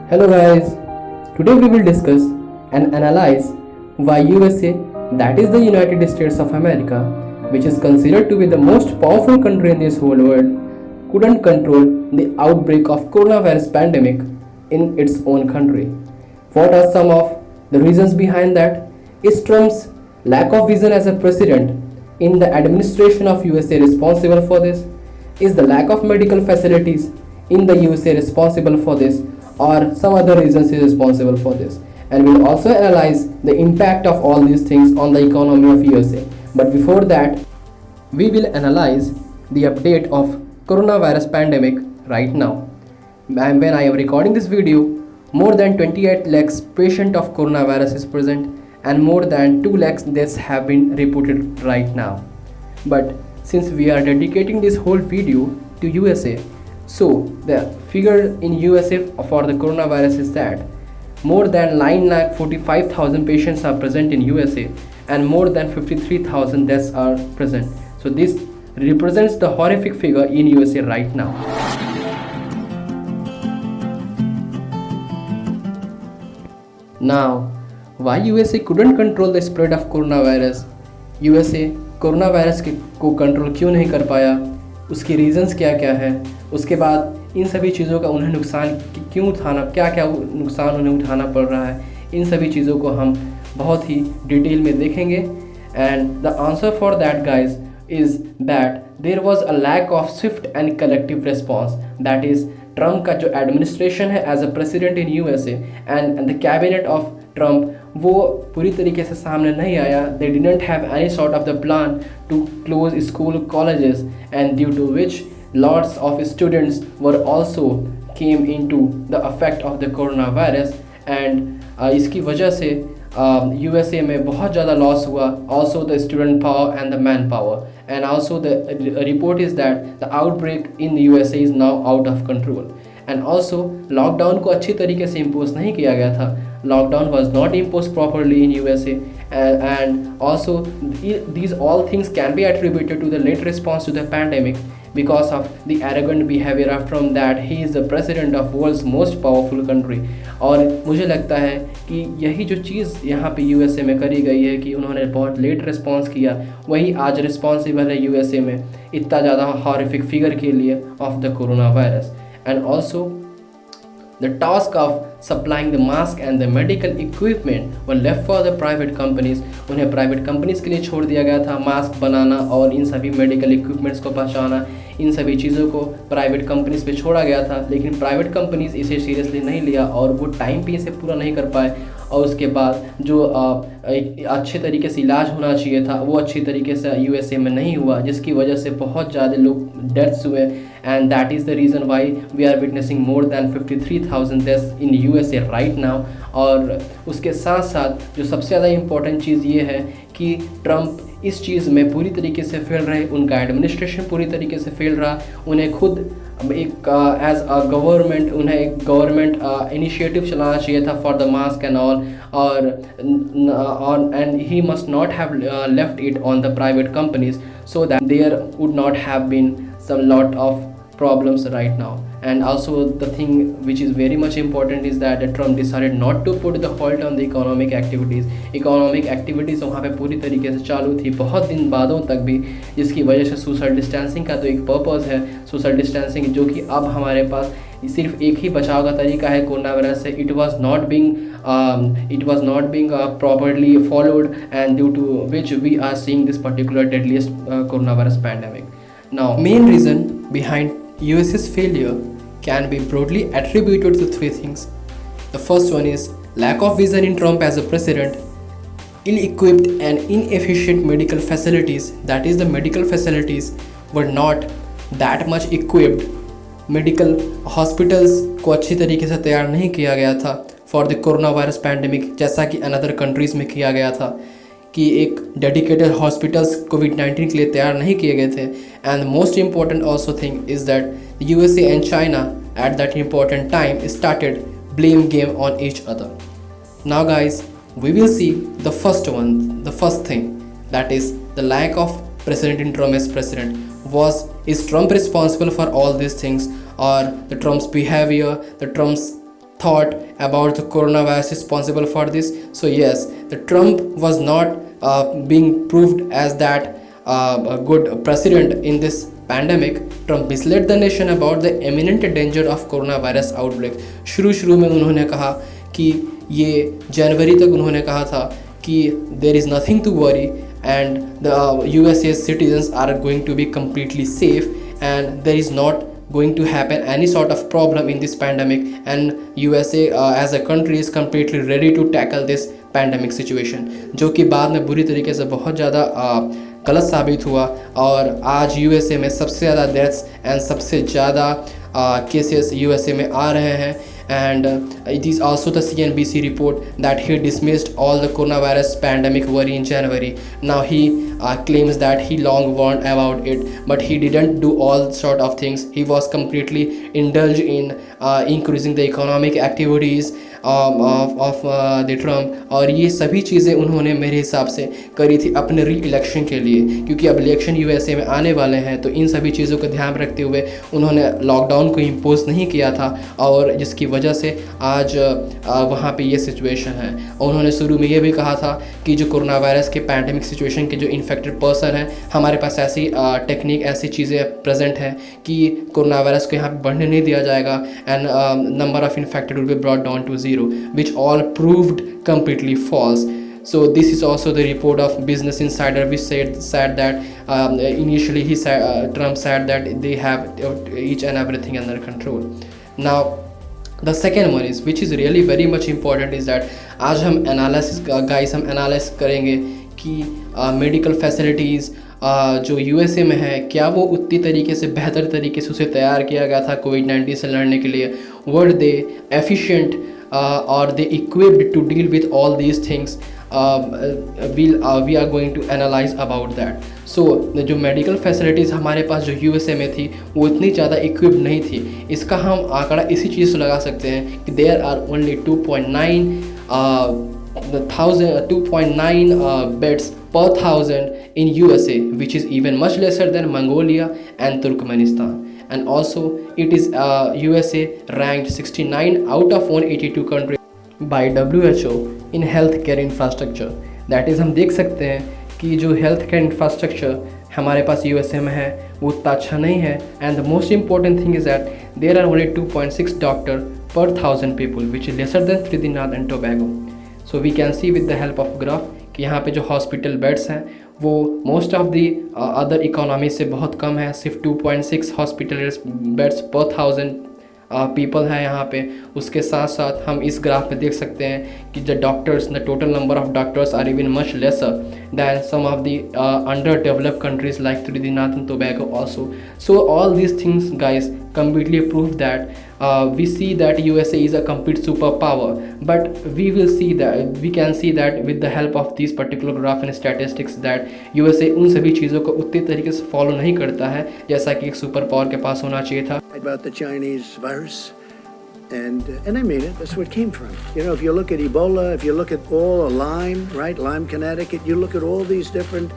Hello guys, today we will discuss and analyze why USA, that is the United States of America, which is considered to be the most powerful country in this whole world, couldn't control the outbreak of coronavirus pandemic in its own country. What are some of the reasons behind that? Is Trump's lack of vision as a president in the administration of USA responsible for this? Is the lack of medical facilities in the USA responsible for this, or some other reasons is responsible for this? And we'll also analyze the impact of all these things on the economy of USA. But before that, we will analyze the update of coronavirus pandemic right now. And when I am recording this video, more than 28 lakhs patient of coronavirus is present and more than 2 lakhs deaths have been reported right now. But since we are dedicating this whole video to USA, so the figure in USA for the coronavirus is that more than 9,45,000 patients are present in USA and more than 53,000 deaths are present. So this represents the horrific figure in USA right now. Now, why USA couldn't control the spread of coronavirus? USA corona virus को control क्यों नहीं कर पाया, उसके reasons क्या क्या है, उसके बाद इन सभी चीज़ों का उन्हें नुकसान क्यों उठाना, क्या क्या नुकसान उन्हें उठाना पड़ रहा है, इन सभी चीज़ों को हम बहुत ही डिटेल में देखेंगे. And the answer for that guys is that there was a lack of swift and collective response. That is Trump का जो एडमिनिस्ट्रेशन है as a president in USA and the cabinet of Trump, वो पूरी तरीके से सामने नहीं आया. They didn't have any sort of the plan to close school colleges and due to which lots of students were also came into the affect of the corona virus. And इसकी वजह से USA में बहुत ज़्यादा loss हुआ. Also the student power and the man power. And also the report is that the outbreak in USA is now out of control. And also lockdown को अच्छी तरीके से इम्पोज नहीं किया गया था. Lockdown was not imposed properly in USA, and also these all things can be attributed to the late response to the pandemic because of the arrogant behavior from that he is the president of world's most powerful country. और मुझे लगता है कि यही जो चीज़ यहाँ पे USA में करी गई है कि उन्होंने बहुत लेट रिस्पॉन्स किया, वही आज रिस्पॉन्सिबल है USA में इतना ज़्यादा हॉरिफिक फिगर के लिए of the corona virus. And also the task of supplying the mask and the medical equipment were left for the private companies. उन्हें प्राइवेट कंपनीज के लिए छोड़ दिया गया था. मास्क बनाना और इन सभी मेडिकल इक्विपमेंट्स को पहुंचाना, इन सभी चीज़ों को प्राइवेट कंपनीज पे छोड़ा गया था. लेकिन प्राइवेट कंपनीज इसे सीरियसली नहीं लिया और वो टाइम पे इसे पूरा नहीं कर पाए. और उसके बाद जो अच्छे तरीके से इलाज होना चाहिए था वो अच्छी तरीके से USA में नहीं हुआ, जिसकी वजह से बहुत ज़्यादा लोग डेथ्स हुए. And that is the reason why we are witnessing more than 53,000 deaths in USA right now. और उसके साथ साथ जो सबसे ज़्यादा इम्पोर्टेंट चीज़ ये है कि ट्रम्प इस चीज़ में पूरी तरीके से फेल रहे. उनका एडमिनिस्ट्रेशन पूरी तरीके से फेल रहा. उन्हें खुद एक एज अ गवर्नमेंट उन्हें एक गवर्नमेंट इनिशिएटिव चलाना चाहिए था for the mask and all. और and he must not have left it on the private companies so that there would not have been some lot of problems right now. And also the thing which is very much important is that Trump decided not to put the halt on the economic activities. Economic activities वहाँ पे पूरी तरीके से चालू थी बहुत दिन बादों तक भी, जिसकी वजह से सोशल डिस्टेंसिंग का तो एक पर्पज़ है सोशल डिस्टेंसिंग, जो कि अब हमारे पास सिर्फ एक ही बचाव का तरीका है कोरोना वायरस से. It was not being properly followed and due to which we are seeing this particular deadliest corona virus pandemic. Now, main reason behind US's failure can be broadly attributed to three things. The first one is lack of vision in Trump as a president, ill-equipped and inefficient medical facilities. That is, the medical facilities were not that much equipped. Medical hospitals को अच्छी तरीके से तैयार नहीं किया गया था for the coronavirus pandemic, जैसा कि अनदर कंट्रीज़ में किया गया था कि एक डेडिकेटेड हॉस्पिटल्स कोविड-19 के लिए तैयार नहीं किए गए थे. And most important also thing is that USA and China at that important time started blame game on each other. Now guys we will see the first thing that is the lack of president in Trump as president. Is Trump responsible for all these things, or the Trump's behavior, the Trump's thought about the coronavirus responsible for this. So yes, the Trump was not being proved as that a good president in this pandemic. Trump misled the nation about the imminent danger of coronavirus outbreak. शुरू में उन्होंने कहा कि ये जनवरी तक उन्होंने कहा था कि there is nothing to worry and the USA's citizens are going to be completely safe and there is not going to happen any sort of problem in this pandemic and USA as a country is completely ready to tackle this pandemic situation, जो कि बाद में बुरी तरीके से बहुत ज़्यादा गलत साबित हुआ और आज यूएसए में सबसे ज़्यादा डेथ्स एंड सबसे ज़्यादा केसेस यूएसए में आ रहे हैं. And it is also the CNBC report that he dismissed all the coronavirus pandemic worry in January. Now he claims that he long warned about it, but he didn't do all sort of things. He was completely indulged in increasing the economic activities of the Trump. और ये सभी चीज़ें उन्होंने मेरे हिसाब से करी थी अपने री इलेक्शन के लिए, क्योंकि अब इलेक्शन यूएसए में आने वाले हैं. तो इन सभी चीज़ों को ध्यान रखते हुए उन्होंने लॉकडाउन को इम्पोज नहीं किया था और जिसकी वजह से आज वहाँ पे ये सिचुएशन है. उन्होंने शुरू में ये भी कहा था कि जो कोरोना वायरस के पैंडमिक सिचुएशन के जो इन्फेक्टेड पर्सन है, हमारे पास ऐसी टेक्निक ऐसी चीज़ें प्रेजेंट हैं कि कोरोना वायरस को यहाँ पे बढ़ने नहीं दिया जाएगा and number of infected will be brought down to zero, which all proved completely false. So this is also the report of Business Insider, which said that initially Trump said that they have each and everything under control. Now the second one is, which is really very much important, is that आज हम analysis करेंगे कि medical facilities जो USA में है क्या वो उतनी तरीके से बेहतर तरीके से उसे तैयार किया गया था कोविड-19 से लड़ने के लिए. वर दे efficient or they equipped to deal with all these things? We are going to analyze about that. So जो मेडिकल फैसिलिटीज़ हमारे पास जो यूएसए में थी वो इतनी ज़्यादा इक्विप्ड नहीं थी. इसका हम आंकड़ा इसी चीज़ से लगा सकते हैं कि there are only 2.9 beds per thousand in USA, which is even much lesser than Mongolia and Turkmenistan. And also it is USA ranked 69 out of 182 countries by WHO in healthcare infrastructure. That is, हम देख सकते हैं कि जो healthcare infrastructure हमारे पास USA में है वो उतना अच्छा नहीं है. And the most important thing is that there are only 2.6 doctor per 1000 people, which is lesser than Trinidad and Tobago. So we can see with the help of graph कि यहाँ पे जो हॉस्पिटल बेड्स हैं वो most of the other economy से बहुत कम है. सिर्फ 2.6 हॉस्पिटल बेड्स पर 1000 पीपल हैं यहाँ पे. उसके साथ साथ हम इस ग्राफ में देख सकते हैं कि the doctors, the total number of doctors are even much lesser than some of the under developed countries like Trinidad and Tobago also. So all these things guys completely prove that we see that USA is a complete superpower, but we can see that with the help of these particular graph and statistics that USA उन सभी चीज़ों को उतने तरीके से follow नहीं करता है जैसा कि एक सुपर पावर के पास होना चाहिए था. About the Chinese virus, and I mean it. That's where it came from. You know, if you look at Ebola, if you look at all Lyme, right? Lyme, Connecticut. You look at all these different